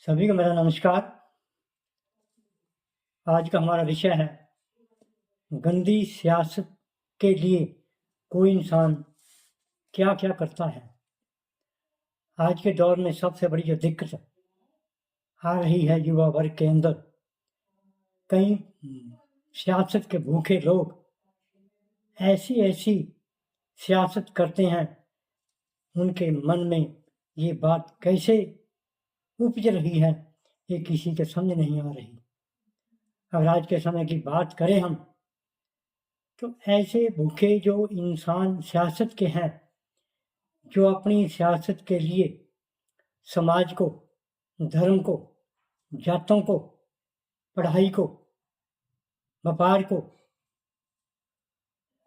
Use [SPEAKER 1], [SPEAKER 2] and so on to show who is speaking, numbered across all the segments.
[SPEAKER 1] सभी को मेरा नमस्कार। आज का हमारा विषय है गंदी सियासत के लिए कोई इंसान क्या क्या करता है। आज के दौर में सबसे बड़ी जो दिक्कत आ रही है युवा वर्ग के अंदर, कई सियासत के भूखे लोग ऐसी ऐसी सियासत करते हैं, उनके मन में ये बात कैसे उपज रही है ये किसी के समझ नहीं आ रही। अगर आज के समय की बात करें हम, तो ऐसे भूखे जो इंसान सियासत के हैं, जो अपनी सियासत के लिए समाज को, धर्म को, जातों को, पढ़ाई को, व्यापार को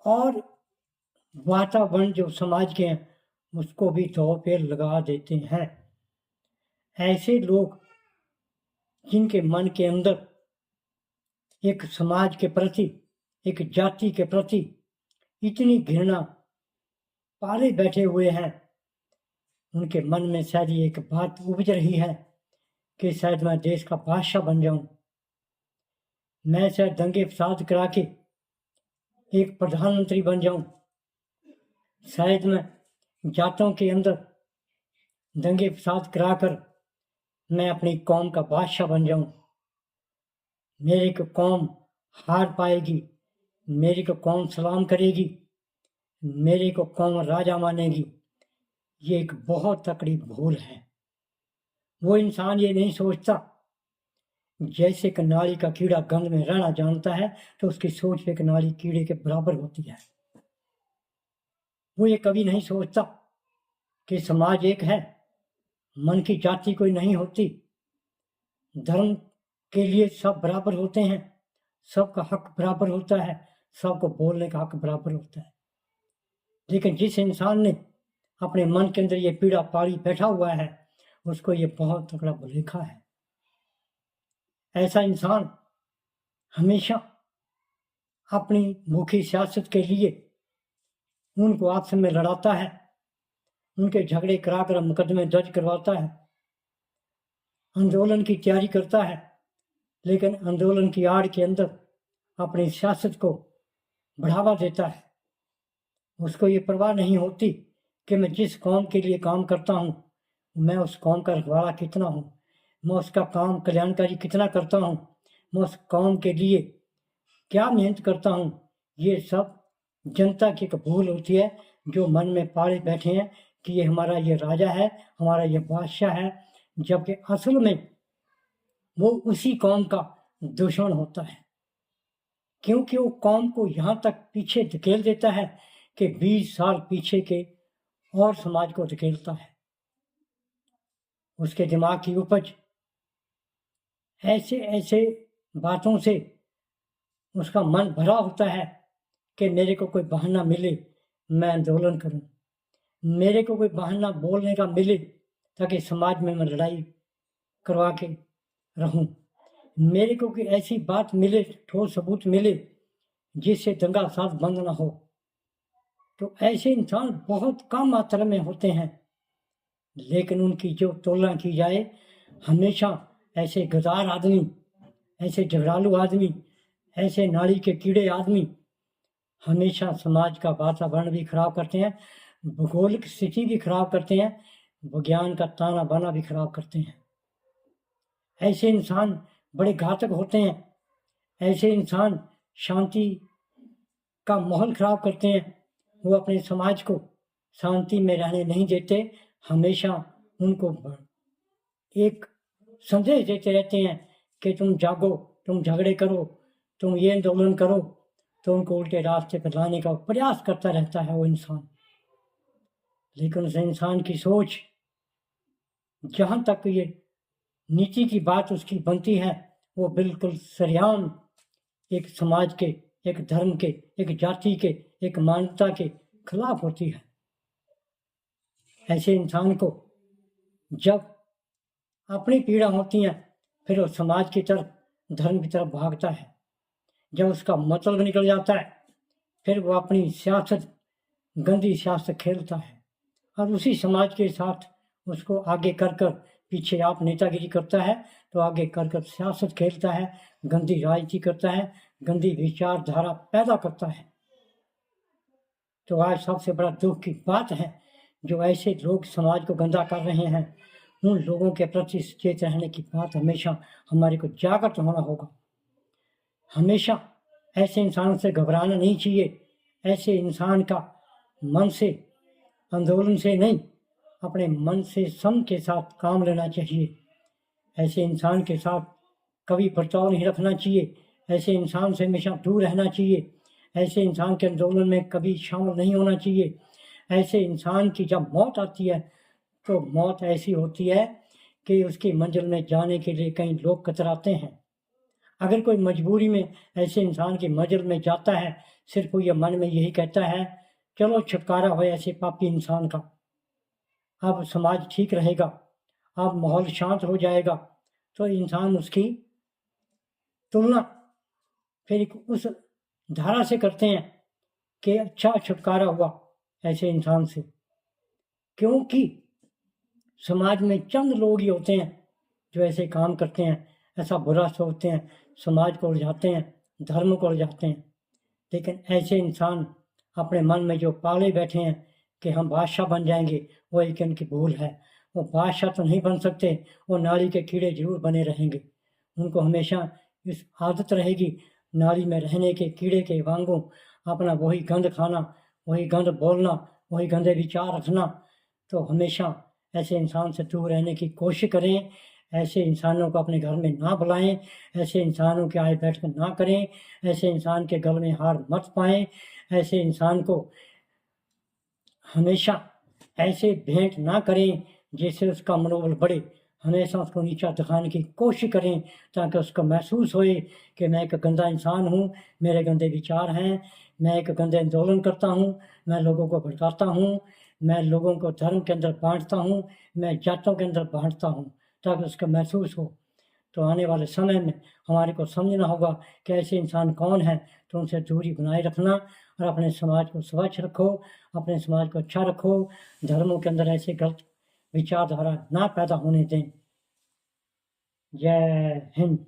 [SPEAKER 1] और वातावरण जो समाज के हैं उसको भी दांव पे लगा देते हैं। ऐसे लोग जिनके मन के अंदर एक समाज के प्रति, एक जाति के प्रति इतनी घृणा पाले बैठे हुए हैं, उनके मन में शायद एक बात उपज रही है कि शायद मैं देश का बादशाह बन जाऊं, मैं शायद दंगे फसाद करा के एक प्रधानमंत्री बन जाऊं, शायद मैं जातों के अंदर दंगे फसाद कराकर मैं अपनी कौम का बादशाह बन जाऊं, मेरी को कौम हार पाएगी, मेरी को कौम सलाम करेगी, मेरे को कौम राजा मानेगी। ये एक बहुत तकड़ी भूल है। वो इंसान ये नहीं सोचता, जैसे कि नाली का कीड़ा गंध में रहना जानता है तो उसकी सोच एक नाली कीड़े के बराबर होती है। वो ये कभी नहीं सोचता कि समाज एक है, मन की जाति कोई नहीं होती, धर्म के लिए सब बराबर होते हैं, सबका हक बराबर होता है, सबको बोलने का हक बराबर होता है। लेकिन जिस इंसान ने अपने मन के अंदर ये पीड़ा पाली बैठा हुआ है, उसको ये बहुत तगड़ा भुलेखा है। ऐसा इंसान हमेशा अपनी भूखी सियासत के लिए उनको आपस में लड़ाता है, उनके झगड़े कराकर मुकदमे दर्ज करवाता है, आंदोलन की तैयारी करता है, लेकिन आंदोलन की आड़ के अंदर अपनी सियासत को बढ़ावा देता है। उसको ये परवाह नहीं होती कि मैं जिस कौम के लिए काम करता हूँ, मैं उस कौम का रखवाला कितना हूँ, मैं उसका काम कल्याणकारी कितना करता हूँ, मैं उस कौम के लिए क्या मेहनत करता हूँ। ये सब जनता की एक भूल होती है, जो मन में पाले बैठे हैं कि ये हमारा ये राजा है, हमारा ये बादशाह है, जबकि असल में वो उसी कौम का दुश्मन होता है, क्योंकि वो कौम को यहाँ तक पीछे धकेल देता है कि 20 साल पीछे के और समाज को धकेलता है। उसके दिमाग की उपज ऐसे ऐसे बातों से उसका मन भरा होता है कि मेरे को कोई बहाना मिले मैं आंदोलन करूं, मेरे को कोई बहाना बोलने का मिले ताकि समाज में मैं लड़ाई करवा के रहूं, मेरे को कोई ऐसी बात मिले, ठोस सबूत मिले जिससे दंगा फसाद बंद ना हो। तो ऐसे इंसान बहुत कम मात्रा में होते हैं, लेकिन उनकी जो तुलना की जाए, हमेशा ऐसे गद्दार आदमी, ऐसे झगड़ालू आदमी, ऐसे नाली के कीड़े आदमी हमेशा समाज का वातावरण भी खराब करते हैं, भूगोलिक स्थिति भी खराब करते हैं, विज्ञान का ताना बाना भी खराब करते हैं। ऐसे इंसान बड़े घातक होते हैं। ऐसे इंसान शांति का माहौल खराब करते हैं। वो अपने समाज को शांति में रहने नहीं देते, हमेशा उनको एक संदेश देते रहते हैं कि तुम जागो, तुम झगड़े करो, तुम ये आंदोलन करो। तो उनको उल्टे रास्ते पर लाने का प्रयास करता रहता है वो इंसान। लेकिन उस इंसान की सोच, जहाँ तक ये नीति की बात उसकी बनती है, वो बिल्कुल सरेआम एक समाज के, एक धर्म के, एक जाति के, एक मानवता के खिलाफ होती है। ऐसे इंसान को जब अपनी पीड़ा होती है, फिर वो समाज की तरफ, धर्म की तरफ भागता है। जब उसका मतलब निकल जाता है, फिर वो अपनी सियासत, गंदी सियासत खेलता है और उसी समाज के साथ उसको आगे कर कर पीछे आप नेतागिरी करता है तो आगे कर कर सियासत खेलता है, गंदी राजनीति करता है, गंदी विचारधारा पैदा करता है। तो आज सबसे बड़ा दुख की बात है, जो ऐसे लोग समाज को गंदा कर रहे हैं, उन लोगों के प्रति सचेत रहने की बात हमेशा हमारे को जागृत होना होगा। हमेशा ऐसे इंसानों से घबराना नहीं चाहिए। ऐसे इंसान का मन से, आंदोलन से नहीं, अपने मन से सम के साथ काम लेना चाहिए। ऐसे इंसान के साथ कभी बर्ताव नहीं रखना चाहिए। ऐसे इंसान से हमेशा दूर रहना चाहिए। ऐसे इंसान के आंदोलन में कभी शामिल नहीं होना चाहिए। ऐसे इंसान की जब मौत आती है तो मौत ऐसी होती है कि उसकी मंजिल में जाने के लिए कई लोग कतराते हैं। अगर कोई मजबूरी में ऐसे इंसान की मंजिल में जाता है, सिर्फ वो ये मन में यही कहता है चलो छुटकारा हो ऐसे पापी इंसान का, अब समाज ठीक रहेगा, अब माहौल शांत हो जाएगा, तो इंसान उसकी तुलना फिर उस धारा से करते हैं कि अच्छा छुटकारा हुआ ऐसे इंसान से। क्योंकि समाज में चंद लोग ही होते हैं जो ऐसे काम करते हैं, ऐसा बुरा सोचते हैं, समाज को उलझाते हैं, धर्म को उलझाते हैं। लेकिन ऐसे इंसान अपने मन में जो पाले बैठे हैं कि हम बादशाह बन जाएंगे, वो एक इनकी भूल है। वो बादशाह तो नहीं बन सकते, वो नाली के कीड़े जरूर बने रहेंगे। उनको हमेशा इस आदत रहेगी नाली में रहने के, कीड़े के वांगू अपना वही गंद खाना, वही गंद बोलना, वही गंदे विचार रखना। तो हमेशा ऐसे इंसान से दूर रहने की कोशिश करें। ऐसे इंसानों को अपने घर में ना बुलाएं, ऐसे इंसानों के आए बैठकर ना करें, ऐसे इंसान के गल में हार मत पाएं, ऐसे इंसान को हमेशा ऐसे भेंट ना करें जिससे उसका मनोबल बढ़े। हमेशा उसको नीचा दिखाने की कोशिश करें ताकि उसको महसूस होए कि मैं एक गंदा इंसान हूँ, मेरे गंदे विचार हैं, मैं एक गंदे आंदोलन करता हूँ, मैं लोगों को भड़काता हूँ, मैं लोगों को धर्म के अंदर बांटता हूँ, मैं जातों के अंदर बांटता हूँ, ताकि उसका महसूस हो। तो आने वाले समय में हमारे को समझना होगा कि ऐसे इंसान कौन है, तो उनसे दूरी बनाए रखना और अपने समाज को स्वच्छ रखो, अपने समाज को अच्छा रखो, धर्मों के अंदर ऐसे गलत विचारधारा ना पैदा होने दें। जय हिंद।